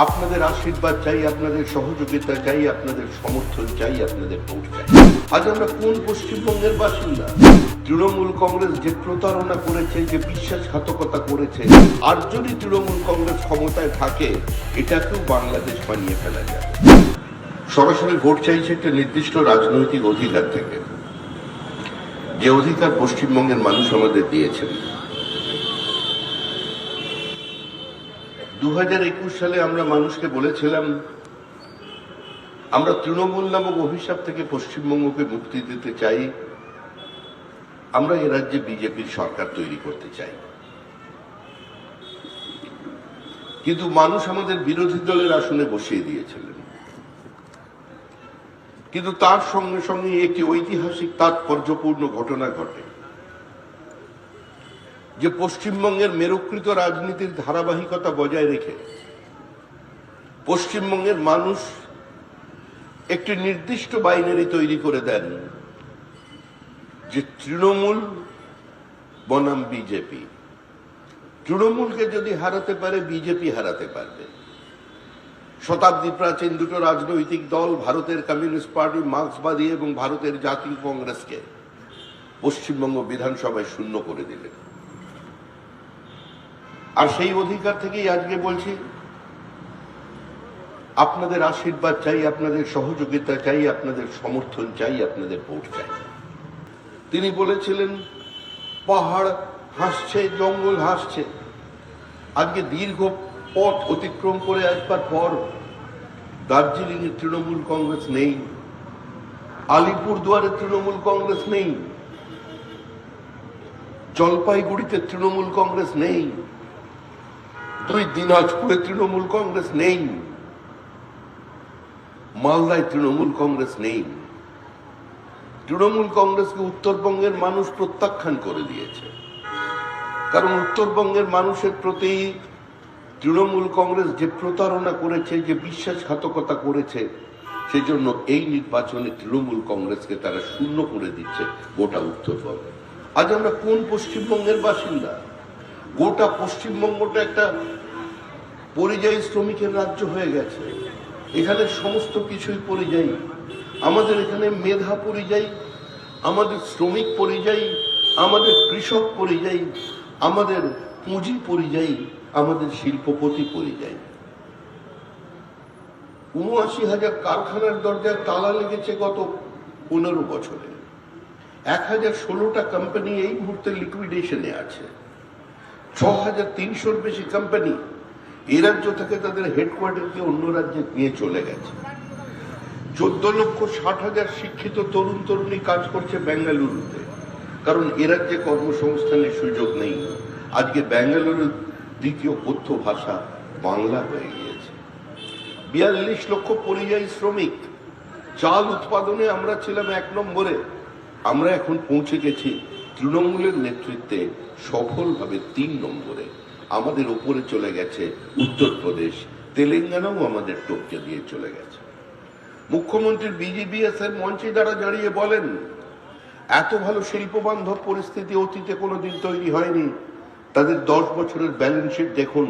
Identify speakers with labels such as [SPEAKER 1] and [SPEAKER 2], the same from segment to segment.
[SPEAKER 1] আপনাদের আশীর্বাদ চাই, আপনাদের সহযোগিতা চাই, আপনাদের সমর্থন চাই, আপনাদের ভোট চাই। আজ আমরা কোন পশ্চিমবঙ্গের বাসিন্দা? তৃণমূল কংগ্রেস যে প্রতারণা করেছে, যে বিশ্বাসঘাতকতা করেছে, আর যদি তৃণমূল কংগ্রেস ক্ষমতায় থাকে, এটাকেও বাংলাদেশ বানিয়ে ফেলা যায়। সরাসরি ভোট চাইছে একটা নির্দিষ্ট রাজনৈতিক অধিকার থেকে, যে অধিকার পশ্চিমবঙ্গের মানুষ আমাদের দিয়েছেন। 2021 সালে আমরা মানুষকে বলেছিলাম, আমরা তৃণমূল নামক অভিশাপ থেকে পশ্চিমবঙ্গকে মুক্তি দিতে চাই, আমরা এ রাজ্যে বিজেপির সরকার তৈরি করতে চাই। কিন্তু মানুষ আমাদের বিরোধী দলের আসনে বসিয়ে দিয়েছিলেন। কিন্তু তার সঙ্গে সঙ্গে একটি ঐতিহাসিক তাৎপর্যপূর্ণ ঘটনা ঘটে, যে পশ্চিমবঙ্গের মেরুকৃত রাজনীতির ধারাবাহিকতা বজায় রেখে পশ্চিমবঙ্গের মানুষ একটি নির্দিষ্ট বাইনারি তৈরি করে দেন, যে তৃণমূল বনাম বিজেপি। তৃণমূলকে যদি হারাতে পারে, বিজেপি হারাতে পারবে। শতাব্দী প্রাচীন দুটো রাজনৈতিক দল, ভারতের কমিউনিস্ট পার্টি, মার্ক্সবাদী এবং ভারতের জাতীয় কংগ্রেসকে পশ্চিমবঙ্গ বিধানসভায় শূন্য করে দিলেন। আর সেই অধিকার থেকেই আজকে বলছি, আপনাদের আশীর্বাদ চাই, আপনাদের সহযোগিতা চাই, আপনাদের সমর্থন চাই, আপনাদের ভোট চাই। তিনি বলেছিলেন, পাহাড় হাসছে, জঙ্গল হাসছে। আজকে দীর্ঘ পথ অতিক্রম করে আসবার পর দার্জিলিং এ তৃণমূল কংগ্রেস নেই, আলিপুরদুয়ারে তৃণমূল কংগ্রেস নেই, জলপাইগুড়িতে তৃণমূল কংগ্রেস নেই, দিনাজপুরে তৃণমূল কংগ্রেস নেই, মালদায় তৃণমূল কংগ্রেস নেই। তৃণমূল কংগ্রেসকে উত্তরবঙ্গের মানুষ প্রত্যাখ্যান করে দিয়েছে, কারণ উত্তরবঙ্গের মানুষের প্রতি তৃণমূল কংগ্রেস যে প্রতারণা করেছে, যে বিশ্বাসঘাতকতা করেছে, সেই জন্য এই নির্বাচনে তৃণমূল কংগ্রেসকে তারা শূন্য করে দিচ্ছে গোটা উত্তরবঙ্গে। আজ আমরা কোন পশ্চিমবঙ্গের বাসিন্দা? গোটা পশ্চিমবঙ্গটা একটা পরিযায়ী শ্রমিকের রাজ্য হয়ে গেছে। এখানে সমস্ত কিছুই পরিযায়ী। আমাদের এখানে মেধা পরিযায়ী, আমাদের শ্রমিক পরিযায়ী, আমাদের কৃষক পরিযায়ী, আমাদের পুঁজি পরিযায়ী, আমাদের শিল্পপতি পরিযায়ী। ৭৯,০০০ কারখানার দরজায় তালা লেগেছে গত 15 বছরে। 1016টা কোম্পানি এই মুহূর্তে লিকুইডেশনে আছে। ৬৩০০-র বেশি কোম্পানি এই রাজ্য থেকে তাদের হেডকোয়ার্টারকে অন্য রাজ্যে নিয়ে চলে গেছে। ১৪,৬০,০০০ শিক্ষিত তরুণ তরুণী কাজ করছে বেঙ্গালুরুতে, কারণ এ রাজ্যে কর্মসংস্থানের সুযোগ নেই। আজকে বেঙ্গালুরুর দ্বিতীয় কথ্য ভাষা বাংলা হয়ে গিয়েছে। ৪২ লক্ষ পরিযায়ী শ্রমিক। চাল উৎপাদনে আমরা ছিলাম ১ নম্বরে, আমরা এখন পৌঁছে গেছি তৃণমূলের নেতৃত্বে সফলভাবে ৩ নম্বরে। আমাদের উপরে চলে গেছে উত্তরপ্রদেশ, তেলেঙ্গানাও আমাদের টপকে দিয়ে চলে গেছে। মুখ্যমন্ত্রী বিজিবিএস এর মঞ্চে যারা দাঁড়িয়ে বলেন, এত ভালো শিল্প বান্ধব পরিস্থিতি অতীতে কোনোদিন তৈরি হয়নি, তাদের 10 বছরের ব্যালেন্স শিট দেখুন।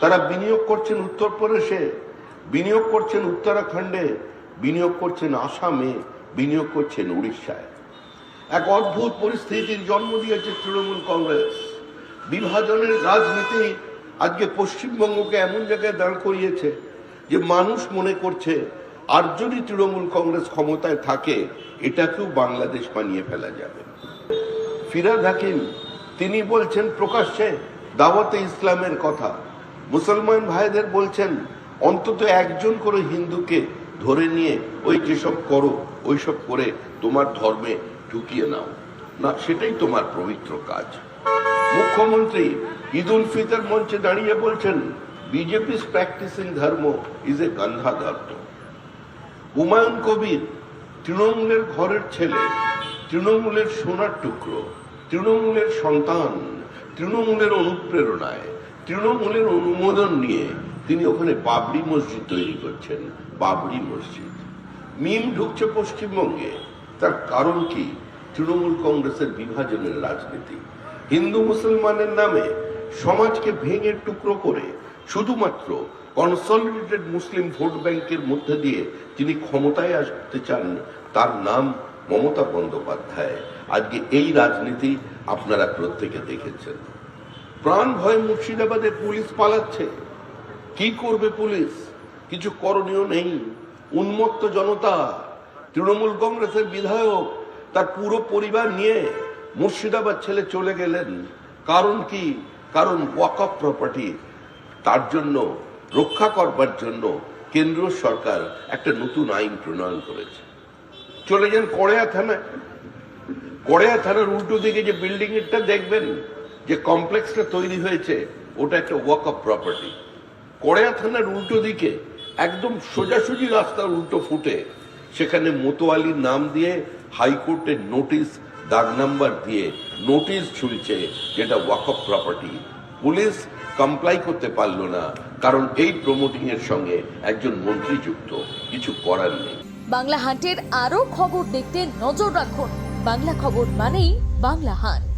[SPEAKER 1] তারা বিনিয়োগ করছেন উত্তরপ্রদেশে, বিনিয়োগ করছেন উত্তরাখণ্ডে, বিনিয়োগ করছেন আসামে, বিনিয়োগ করছেন উড়িষ্যায়। এক অদ্ভুত পরিস্থিতির জন্ম দিয়েছে তৃণমূল কংগ্রেস। বিভাজনের রাজনীতি আজকে পশ্চিমবঙ্গকে এমন জায়গায় দাঁড় করিয়েছে যে মানুষ মনে করছে, আর যদি তৃণমূল কংগ্রেস ক্ষমতায় থাকে, এটাকেও বাংলাদেশ বানিয়ে ফেলা যাবে। ফিরহাদ হাকিম তিনি বলছেন প্রকাশ্যে দাওয়াতে ইসলামের কথা। মুসলমান ভাইদের বলছেন, অন্তত একজন করে হিন্দুকে ধরে নিয়ে ওই যেসব করো ওইসব করে তোমার ধর্মে ঢুকিয়ে নাও না, সেটাই তোমার পবিত্র কাজ। মুখ্যমন্ত্রী ঈদ উল ফিতর মঞ্চে দাঁড়িয়ে বলছেন, বিজেপি প্র্যাকটিসিং ধর্ম ইজ এ গান্ধা ধর্ম। হুমায়ুন কবির তৃণমূলের ঘরের ছেলে, তৃণমূলের সোনার টুকরো, তৃণমূলের সন্তান, তৃণমূলের অনুপ্রেরণায়, তৃণমূলের অনুমোদন নিয়ে তিনি ওখানে বাবরি মসজিদ তৈরি করছেন। বাবরি মসজিদ মিম ঢুকছে পশ্চিমবঙ্গে। তার কারণ কি? তৃণমূল কংগ্রেসের বিভাজনের রাজনীতি। হিন্দু মুসলমানের নামে সমাজকে ভেঙে টুকরো করে শুধুমাত্র কনসলিডেটেড মুসলিম ভোট ব্যাংকের মধ্যে দিয়ে তিনি ক্ষমতায় আসতে চান, তার নাম মমতা বন্দ্যোপাধ্যায়। আজকে এই রাজনীতি আপনারা প্রত্যেকে দেখেছেন। প্রাণ ভয়ে মুর্শিদাবাদে পুলিশ পালাচ্ছে। কি করবে পুলিশ? কিছু করণীয় নেই। উন্মত্ত জনতা, তৃণমূল কংগ্রেসের বিধায়ক তার পুরো পরিবার নিয়ে মুর্শিদাবাদ ছেড়ে চলে গেলেন। কারণ কি? কারণ ওয়াকফ প্রপার্টি তার জন্য রক্ষা করবার জন্য কেন্দ্র সরকার একটা নতুন আইন প্রণয়ন করেছে। চলে যান কড়েয়া থানায়। কড়েয়া থানার উল্টো দিকে যে বিল্ডিং এরটা দেখবেন, যে কমপ্লেক্সটা তৈরি হয়েছে, ওটা একটা ওয়াকফ প্রপার্টি। কড়েয়া থানার উল্টো দিকে একদম সোজাসুজি রাস্তার উল্টো ফুটে সেখানে মোতোয়ালির নাম দিয়ে হাইকোর্টের নোটিশ, দাগ নাম্বার দিয়ে নোটিশ ঝুলছে, যেটা ওয়াকফ প্রপার্টি। পুলিশ কমপ্লাই করতে পারলো না, কারণ এই প্রমোটিং এর সঙ্গে একজন মন্ত্রী যুক্ত। কিছু করার নেই।
[SPEAKER 2] বাংলা হান্টের আরো খবর দেখতে নজর রাখুন। বাংলা খবর মানেই বাংলা হান্ট।